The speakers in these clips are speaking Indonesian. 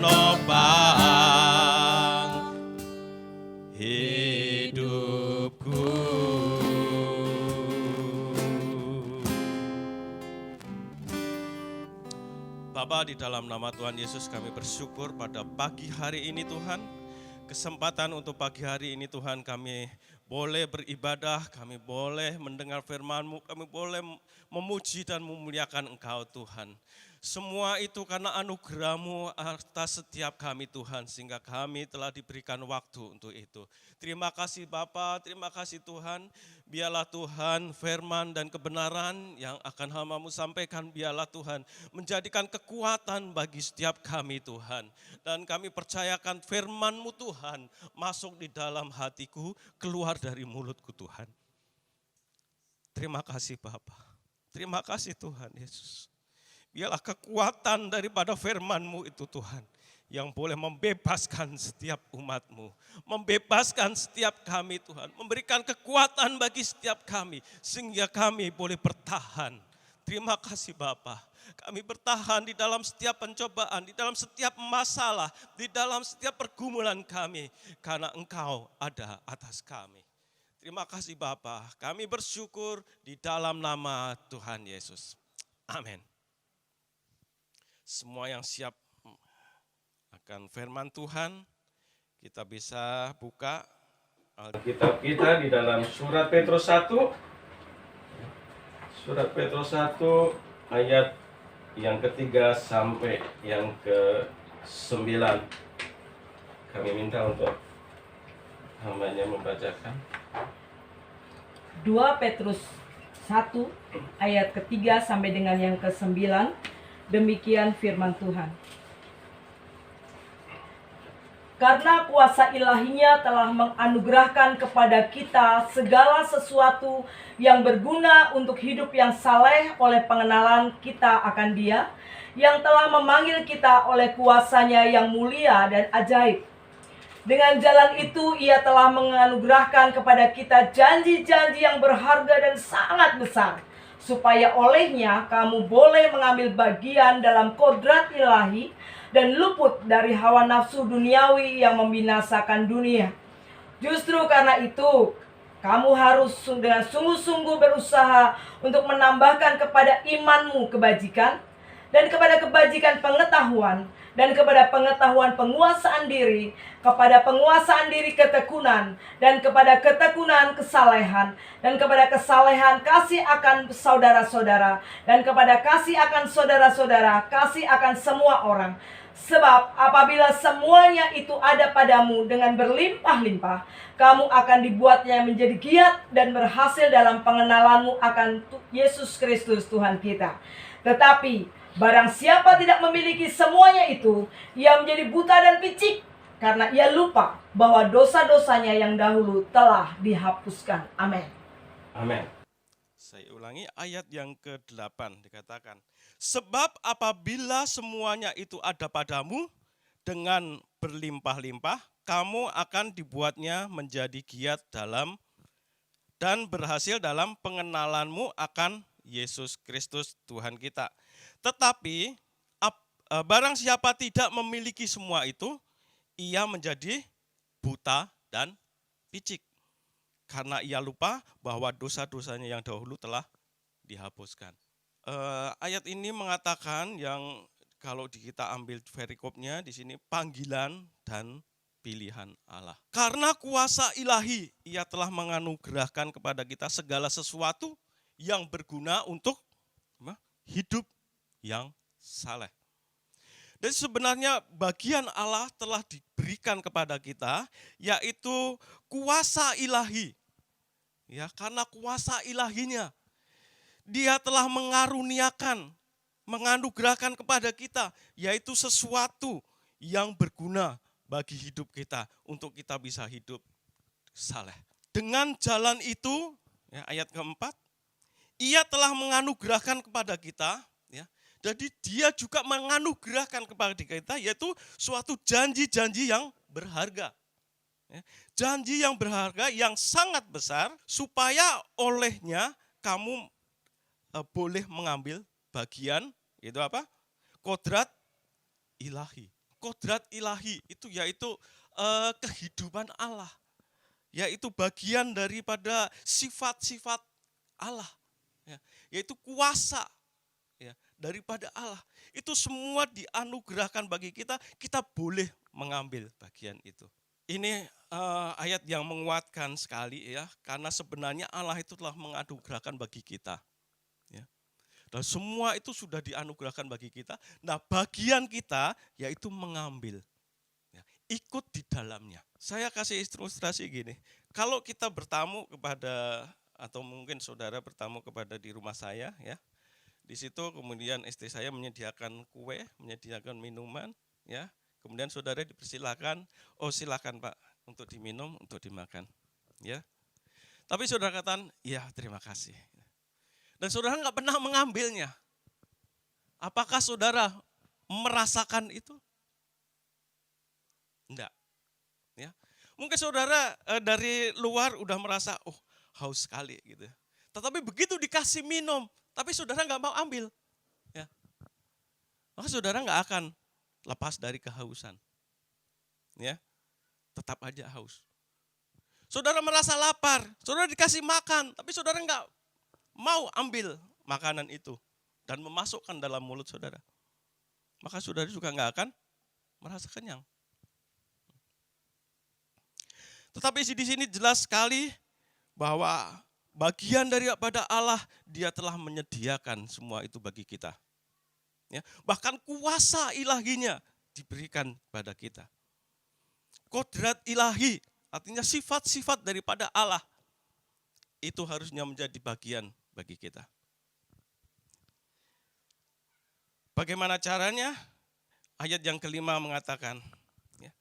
menopang hidupku. Bapa, di dalam nama Tuhan Yesus kami bersyukur pada pagi hari ini Tuhan. Kesempatan untuk pagi hari ini Tuhan kami boleh beribadah, kami boleh mendengar firman-Mu, kami boleh memuji dan memuliakan Engkau Tuhan. Semua itu karena anugerah-Mu atas setiap kami Tuhan, sehingga kami telah diberikan waktu untuk itu. Terima kasih Bapa, terima kasih Tuhan. Biarlah Tuhan firman dan kebenaran yang akan hamba-Mu sampaikan, biarlah Tuhan menjadikan kekuatan bagi setiap kami Tuhan. Dan kami percayakan firman-Mu Tuhan masuk di dalam hatiku, keluar dari mulutku Tuhan. Terima kasih Bapa, terima kasih Tuhan Yesus. Biarlah kekuatan daripada firman-Mu itu Tuhan, yang boleh membebaskan setiap umat-Mu, membebaskan setiap kami Tuhan, memberikan kekuatan bagi setiap kami, sehingga kami boleh bertahan. Terima kasih Bapa, kami bertahan di dalam setiap pencobaan, di dalam setiap masalah, di dalam setiap pergumulan kami, karena Engkau ada atas kami. Terima kasih Bapa, kami bersyukur di dalam nama Tuhan Yesus. Amin. Semua yang siap akan firman Tuhan, kita bisa buka Alkitab kita di dalam surat Petrus 1. Surat Petrus 1 ayat yang ketiga sampai yang ke-9. Kami minta untuk hambanya membacakan. 2 Petrus 1 ayat ketiga sampai dengan yang ke-9. Demikian firman Tuhan. Karena kuasa ilahinya telah menganugerahkan kepada kita segala sesuatu yang berguna untuk hidup yang saleh oleh pengenalan kita akan Dia, yang telah memanggil kita oleh kuasanya yang mulia dan ajaib. Dengan jalan itu Ia telah menganugerahkan kepada kita janji-janji yang berharga dan sangat besar, supaya olehnya kamu boleh mengambil bagian dalam kodrat ilahi dan luput dari hawa nafsu duniawi yang membinasakan dunia. Justru karena itu, kamu harus dengan sungguh-sungguh berusaha untuk menambahkan kepada imanmu kebajikan, dan kepada kebajikan pengetahuan, dan kepada pengetahuan penguasaan diri, kepada penguasaan diri ketekunan, dan kepada ketekunan kesalehan, dan kepada kesalehan kasih akan saudara-saudara, dan kepada kasih akan saudara-saudara kasih akan semua orang. Sebab apabila semuanya itu ada padamu dengan berlimpah-limpah, kamu akan dibuatnya menjadi giat dan berhasil dalam pengenalanmu akan Yesus Kristus Tuhan kita. Tetapi barang siapa tidak memiliki semuanya itu, ia menjadi buta dan picik, karena ia lupa bahwa dosa-dosanya yang dahulu telah dihapuskan. Amin. Amin. Saya ulangi ayat yang ke-8 dikatakan, sebab apabila semuanya itu ada padamu dengan berlimpah-limpah, kamu akan dibuatnya menjadi giat dalam dan berhasil dalam pengenalanmu akan Yesus Kristus Tuhan kita. Tetapi barang siapa tidak memiliki semua itu, ia menjadi buta dan picik, karena ia lupa bahwa dosa-dosanya yang dahulu telah dihapuskan. Ayat ini mengatakan yang kalau kita ambil perikopnya di sini, panggilan dan pilihan Allah. Karena kuasa ilahi, Ia telah menganugerahkan kepada kita segala sesuatu yang berguna untuk hidup yang saleh. Dan sebenarnya bagian Allah telah diberikan kepada kita, yaitu kuasa ilahi. Ya, karena kuasa ilahinya, Dia telah mengaruniakan, menganugerahkan kepada kita, yaitu sesuatu yang berguna bagi hidup kita, untuk kita bisa hidup saleh. Dengan jalan itu, ya, ayat keempat, Ia telah menganugerahkan kepada kita, ya, jadi Dia juga menganugerahkan kepada kita, yaitu suatu janji-janji yang berharga. Ya, janji yang berharga, yang sangat besar, supaya olehnya kamu boleh mengambil bagian, itu apa? Kodrat ilahi. kodrat ilahi itu yaitu kehidupan Allah, yaitu bagian daripada sifat-sifat Allah, ya, yaitu kuasa, ya, daripada Allah. Itu semua dianugerahkan bagi kita, kita boleh mengambil bagian itu. Ini ayat yang menguatkan sekali, ya, karena sebenarnya Allah itu telah menganugerahkan bagi kita, ya. Dan semua itu sudah dianugerahkan bagi kita. Nah, bagian kita yaitu mengambil, ya, ikut di dalamnya. Saya kasih ilustrasi gini, kalau kita bertamu kepada, atau mungkin saudara bertamu kepada di rumah saya, ya, di situ kemudian istri saya menyediakan kue, menyediakan minuman, ya, kemudian saudara dipersilakan, oh silakan Pak untuk diminum, untuk dimakan, ya. Tapi saudara katakan, ya terima kasih. Dan saudara nggak pernah mengambilnya. Apakah saudara merasakan itu? Enggak. Ya. Mungkin saudara dari luar udah merasa, oh haus sekali gitu. Tetapi begitu dikasih minum, tapi saudara nggak mau ambil, ya, maka saudara nggak akan lepas dari kehausan, ya, tetap aja haus. Saudara merasa lapar, saudara dikasih makan, tapi saudara nggak mau ambil makanan itu dan memasukkan dalam mulut saudara, maka saudara juga nggak akan merasa kenyang. Tetapi di sini jelas sekali bahwa bagian daripada Allah, Dia telah menyediakan semua itu bagi kita. Ya, bahkan kuasa ilahinya diberikan pada kita. Kodrat ilahi, artinya sifat-sifat daripada Allah, itu harusnya menjadi bagian bagi kita. Bagaimana caranya? Ayat yang kelima mengatakan, ya,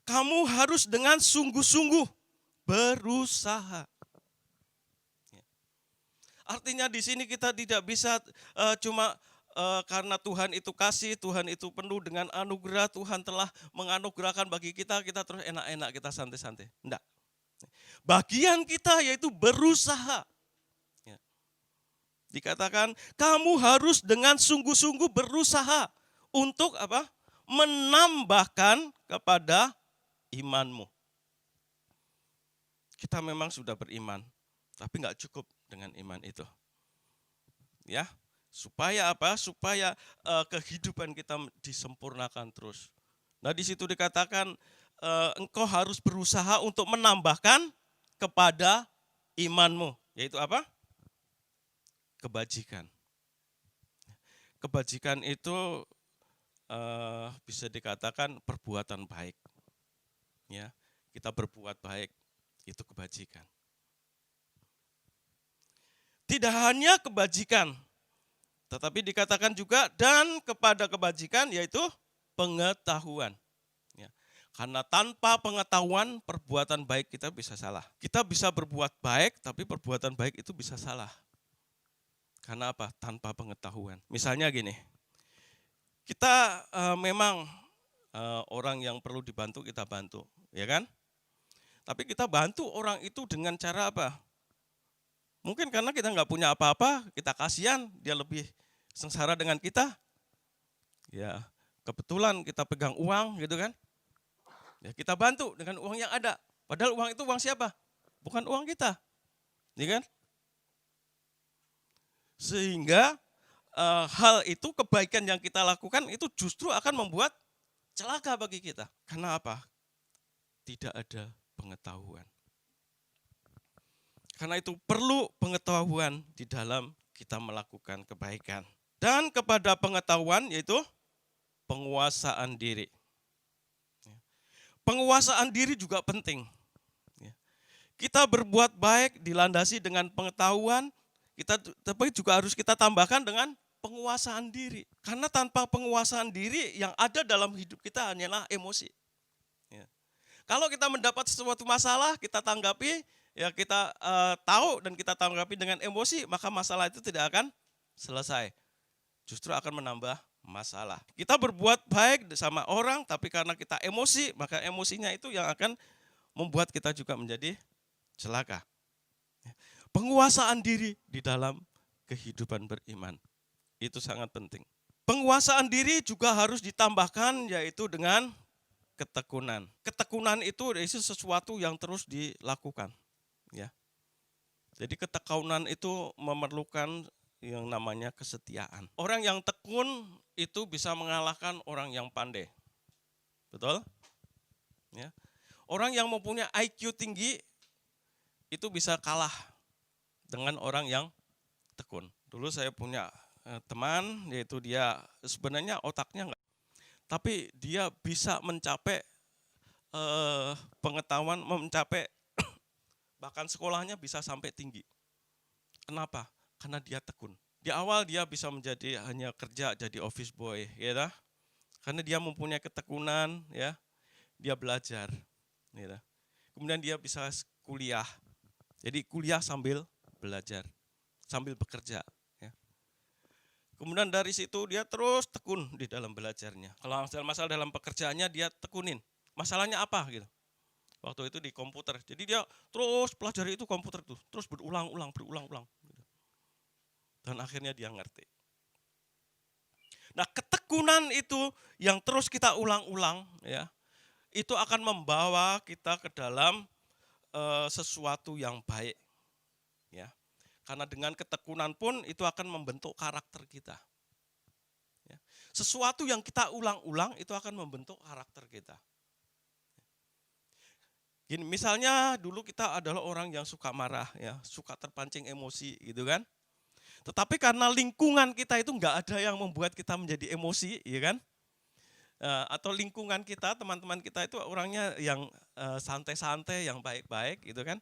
kamu harus dengan sungguh-sungguh berusaha. Ya. Artinya di sini kita tidak bisa cuma karena Tuhan itu kasih, Tuhan itu penuh dengan anugerah, Tuhan telah menganugerahkan bagi kita, kita terus enak-enak, kita santai-santai. Enggak. Bagian kita yaitu berusaha. Ya. Dikatakan kamu harus dengan sungguh-sungguh berusaha untuk apa? Menambahkan kepada imanmu. Kita memang sudah beriman, tapi nggak cukup dengan iman itu. Ya, supaya apa? Supaya kehidupan kita disempurnakan terus. Nah, di situ dikatakan engkau harus berusaha untuk menambahkan kepada imanmu, yaitu apa? Kebajikan. Kebajikan itu bisa dikatakan perbuatan baik. Ya, kita berbuat baik, itu kebajikan. Tidak hanya kebajikan, tetapi dikatakan juga dan kepada kebajikan yaitu pengetahuan. Ya. Karena tanpa pengetahuan perbuatan baik kita bisa salah. Kita bisa berbuat baik tapi perbuatan baik itu bisa salah. Karena apa? Tanpa pengetahuan. Misalnya gini, kita memang orang yang perlu dibantu kita bantu, ya kan? Tapi kita bantu orang itu dengan cara apa? Mungkin karena kita nggak punya apa-apa, kita kasihan, dia lebih sengsara dengan kita. Ya, kebetulan kita pegang uang gitu kan. Ya, kita bantu dengan uang yang ada. Padahal uang itu uang siapa? Bukan uang kita. Ya kan? Sehingga hal itu, kebaikan yang kita lakukan itu justru akan membuat celaka bagi kita. Karena apa? Tidak ada pengetahuan. Karena itu perlu pengetahuan di dalam kita melakukan kebaikan. Dan kepada pengetahuan yaitu penguasaan diri. Penguasaan diri juga penting. Kita berbuat baik dilandasi dengan pengetahuan, tapi juga harus kita tambahkan dengan penguasaan diri. Karena tanpa penguasaan diri yang ada dalam hidup kita hanyalah emosi. Kalau kita mendapat sesuatu masalah, kita tanggapi, ya kita tahu dan kita tanggapi dengan emosi, maka masalah itu tidak akan selesai. Justru akan menambah masalah. Kita berbuat baik sama orang, tapi karena kita emosi, maka emosinya itu yang akan membuat kita juga menjadi celaka. Penguasaan diri di dalam kehidupan beriman, itu sangat penting. Penguasaan diri juga harus ditambahkan, yaitu dengan ketekunan. Ketekunan itu sesuatu yang terus dilakukan, ya. Jadi ketekunan itu memerlukan yang namanya kesetiaan. Orang yang tekun itu bisa mengalahkan orang yang pandai. Betul? Ya. Orang yang mempunyai IQ tinggi itu bisa kalah dengan orang yang tekun. Dulu saya punya teman, yaitu dia sebenarnya otaknya enggak, tapi dia bisa mencapai pengetahuan, mencapai bahkan sekolahnya bisa sampai tinggi. Kenapa? Karena dia tekun. Di awal dia bisa menjadi hanya kerja jadi office boy, ya dah? Karena dia mempunyai ketekunan, ya, dia belajar, ya dah? Kemudian dia bisa kuliah. Jadi kuliah sambil belajar, sambil bekerja. Ya. Kemudian dari situ dia terus tekun di dalam belajarnya. Kalau masalah dalam pekerjaannya dia tekunin. Masalahnya apa gitu? Waktu itu di komputer. Jadi dia terus pelajari itu komputer itu, terus berulang-ulang. Gitu. Dan akhirnya dia ngerti. Nah, ketekunan itu yang terus kita ulang-ulang, ya, itu akan membawa kita ke dalam sesuatu yang baik, ya. Karena dengan ketekunan pun itu akan membentuk karakter kita. Ya. Sesuatu yang kita ulang-ulang itu akan membentuk karakter kita. Gini, misalnya dulu kita adalah orang yang suka marah, ya, suka terpancing emosi, gitu kan. Tetapi karena lingkungan kita itu enggak ada yang membuat kita menjadi emosi, ya kan. Atau lingkungan kita, teman-teman kita itu orangnya yang santai-santai, yang baik-baik, gitu kan.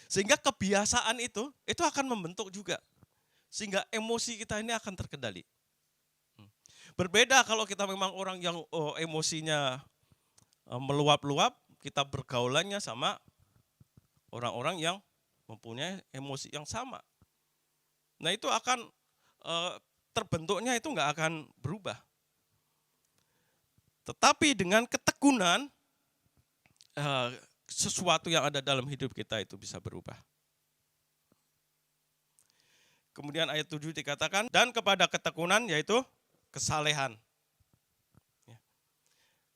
Sehingga kebiasaan itu akan membentuk juga. Sehingga emosi kita ini akan terkendali. Berbeda kalau kita memang orang yang emosinya meluap-luap, kita bergaulannya sama orang-orang yang mempunyai emosi yang sama. Nah itu akan terbentuknya itu nggak akan berubah. Tetapi dengan ketekunan, sesuatu yang ada dalam hidup kita itu bisa berubah. Kemudian ayat 7 dikatakan, dan kepada ketekunan yaitu kesalehan.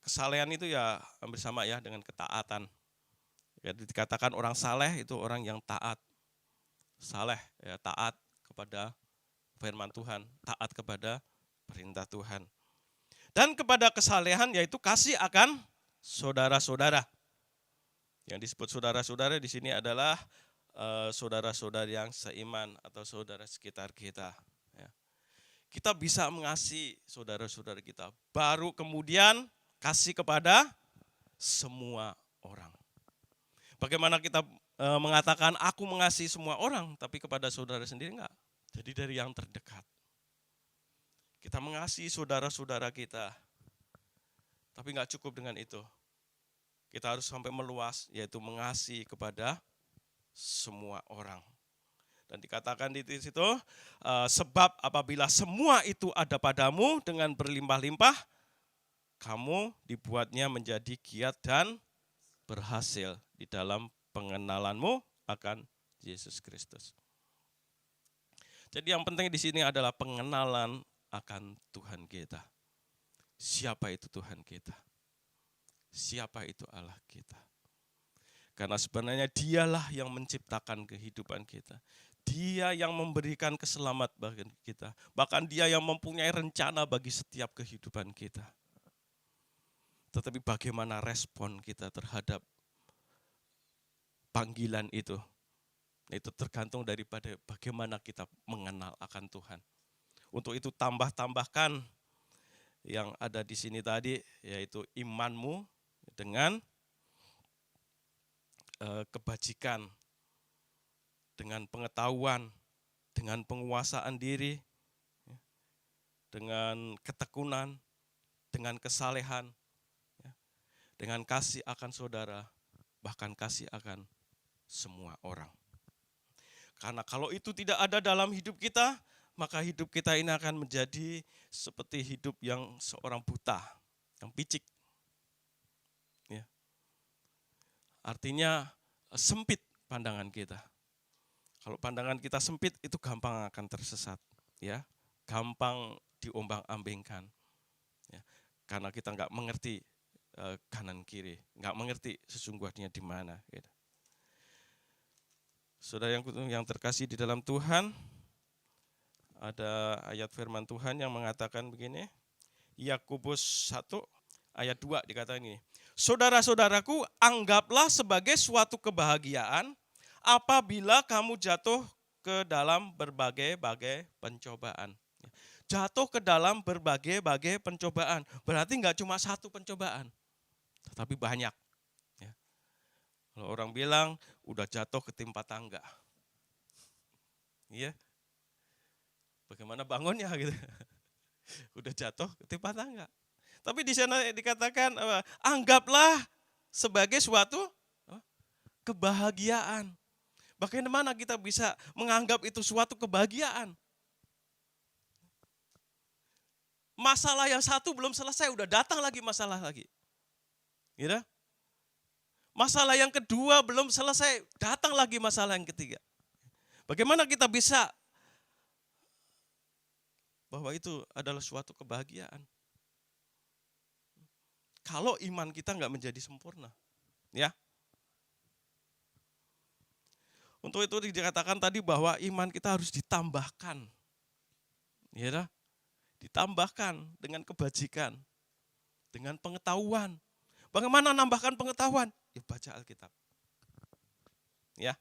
Kesalehan itu ya hampir sama ya dengan ketaatan. Ya, dikatakan orang saleh itu orang yang taat. Saleh, ya, taat kepada firman Tuhan, taat kepada perintah Tuhan. Dan kepada kesalehan yaitu kasih akan saudara-saudara. Yang disebut saudara-saudara di sini adalah saudara-saudara yang seiman atau saudara sekitar kita. Ya. Kita bisa mengasihi saudara-saudara kita. Baru kemudian kasih kepada semua orang. Bagaimana kita mengatakan aku mengasihi semua orang, tapi kepada saudara sendiri enggak? Jadi dari yang terdekat. Kita mengasihi saudara-saudara kita, tapi enggak cukup dengan itu. Kita harus sampai meluas, yaitu mengasihi kepada semua orang. Dan dikatakan di situ, sebab apabila semua itu ada padamu dengan berlimpah-limpah, kamu dibuatnya menjadi giat dan berhasil di dalam pengenalanmu akan Yesus Kristus. Jadi yang penting di sini adalah pengenalan akan Tuhan kita. Siapa itu Tuhan kita? Siapa itu Allah kita? Karena sebenarnya dialah yang menciptakan kehidupan kita. Dia yang memberikan keselamatan bagi kita. Bahkan dia yang mempunyai rencana bagi setiap kehidupan kita. Tetapi bagaimana respon kita terhadap panggilan itu? Itu tergantung daripada bagaimana kita mengenal akan Tuhan. Untuk itu tambahkan yang ada di sini tadi, yaitu imanmu dengan kebajikan, dengan pengetahuan, dengan penguasaan diri, dengan ketekunan, dengan kesalehan, dengan kasih akan saudara, bahkan kasih akan semua orang. Karena kalau itu tidak ada dalam hidup kita, maka hidup kita ini akan menjadi seperti hidup yang seorang buta, yang picik. Ya. Artinya sempit pandangan kita. Kalau pandangan kita sempit, itu gampang akan tersesat. Ya. Gampang diombang-ambingkan. Ya, karena kita nggak mengerti kanan kiri, nggak mengerti sesungguhnya di mana. Gitu. Saudara yang terkasih di dalam Tuhan, ada ayat firman Tuhan yang mengatakan begini, Yakobus 1 ayat 2 dikatakan ini, saudara-saudaraku, anggaplah sebagai suatu kebahagiaan apabila kamu jatuh ke dalam berbagai-bagai pencobaan. Jatuh ke dalam berbagai-bagai pencobaan, berarti nggak cuma satu pencobaan, tetapi banyak. Ya. Kalau orang bilang udah jatuh ketimpa tangga, iya, bagaimana bangunnya gitu? Udah jatuh ketimpa tangga. Tapi di sana dikatakan anggaplah sebagai suatu kebahagiaan. Bagaimana kita bisa menganggap itu suatu kebahagiaan? Masalah yang satu belum selesai, udah datang lagi masalah lagi. Gitu? Masalah yang kedua belum selesai, datang lagi masalah yang ketiga. Bagaimana kita bisa bahwa itu adalah suatu kebahagiaan? Kalau iman kita nggak menjadi sempurna, ya. Untuk itu dikatakan tadi bahwa iman kita harus ditambahkan, ya, ditambahkan dengan kebajikan, dengan pengetahuan. Bagaimana nambahkan pengetahuan? Ya baca Alkitab, ya,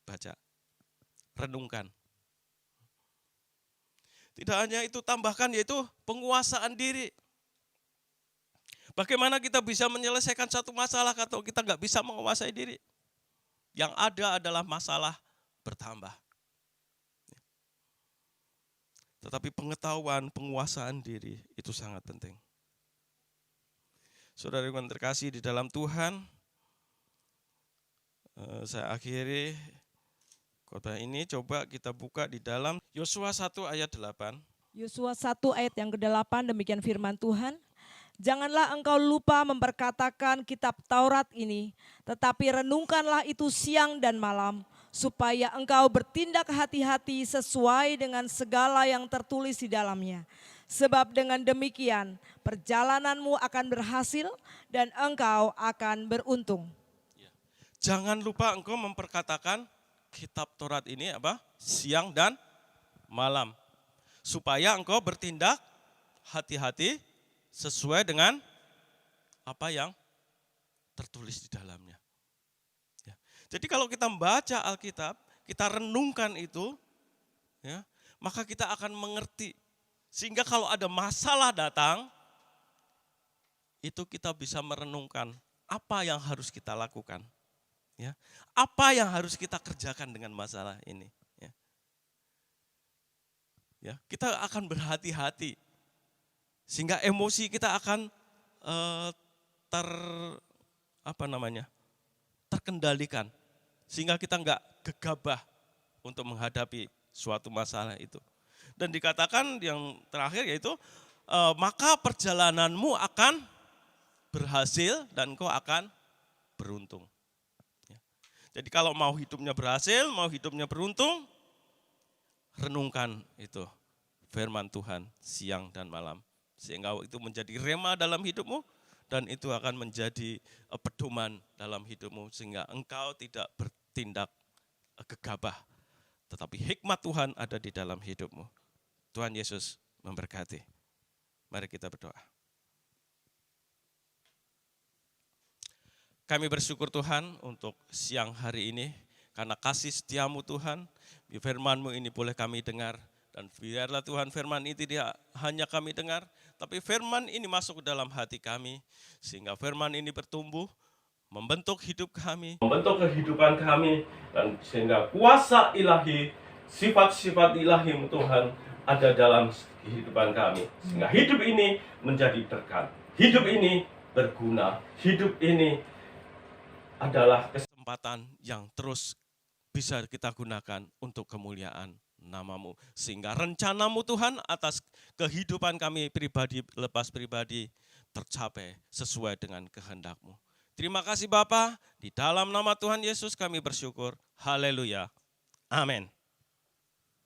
baca, renungkan. Tidak hanya itu, tambahkan yaitu penguasaan diri. Bagaimana kita bisa menyelesaikan satu masalah kalau kita nggak bisa menguasai diri? Yang ada adalah masalah bertambah. Tetapi pengetahuan, penguasaan diri itu sangat penting. Saudara yang terkasih di dalam Tuhan, saya akhiri khotbah ini, coba kita buka di dalam Yosua 1 ayat 8. Yosua 1 ayat yang ke-8, demikian firman Tuhan. Janganlah engkau lupa memperkatakan kitab Taurat ini, tetapi renungkanlah itu siang dan malam, supaya engkau bertindak hati-hati sesuai dengan segala yang tertulis di dalamnya. Sebab dengan demikian perjalananmu akan berhasil dan engkau akan beruntung. Jangan lupa engkau memperkatakan kitab Taurat ini apa? Siang dan malam. Supaya engkau bertindak hati-hati sesuai dengan apa yang tertulis di dalamnya. Ya. Jadi kalau kita membaca Alkitab, kita renungkan itu, ya, maka kita akan mengerti. Sehingga kalau ada masalah datang, itu kita bisa merenungkan apa yang harus kita lakukan. Ya. Apa yang harus kita kerjakan dengan masalah ini. Ya. Ya, kita akan berhati-hati. Sehingga emosi kita akan terkendalikan. Sehingga kita enggak gegabah untuk menghadapi suatu masalah itu. Dan dikatakan yang terakhir yaitu, maka perjalananmu akan berhasil dan kau akan beruntung. Ya. Jadi kalau mau hidupnya berhasil, mau hidupnya beruntung, renungkan itu firman Tuhan siang dan malam. Sehingga itu menjadi rema dalam hidupmu dan itu akan menjadi pedoman dalam hidupmu. Sehingga engkau tidak bertindak gegabah. Tetapi hikmat Tuhan ada di dalam hidupmu. Tuhan Yesus memberkati. Mari kita berdoa. Kami bersyukur Tuhan untuk siang hari ini. Karena kasih setiamu Tuhan, firman-Mu ini boleh kami dengar. Dan biarlah Tuhan firman ini tidak hanya kami dengar, tapi firman ini masuk ke dalam hati kami. Sehingga firman ini bertumbuh, membentuk hidup kami, membentuk kehidupan kami. Dan sehingga kuasa ilahi, sifat-sifat ilahi Tuhan ada dalam kehidupan kami. Sehingga hidup ini menjadi berkat. Hidup ini berguna. Hidup ini adalah kesempatan yang terus bisa kita gunakan untuk kemuliaan nama-Mu. Sehingga rencana-Mu Tuhan atas kehidupan kami pribadi, lepas pribadi tercapai sesuai dengan kehendak-Mu. Terima kasih Bapa, di dalam nama Tuhan Yesus kami bersyukur. Haleluya. Amin.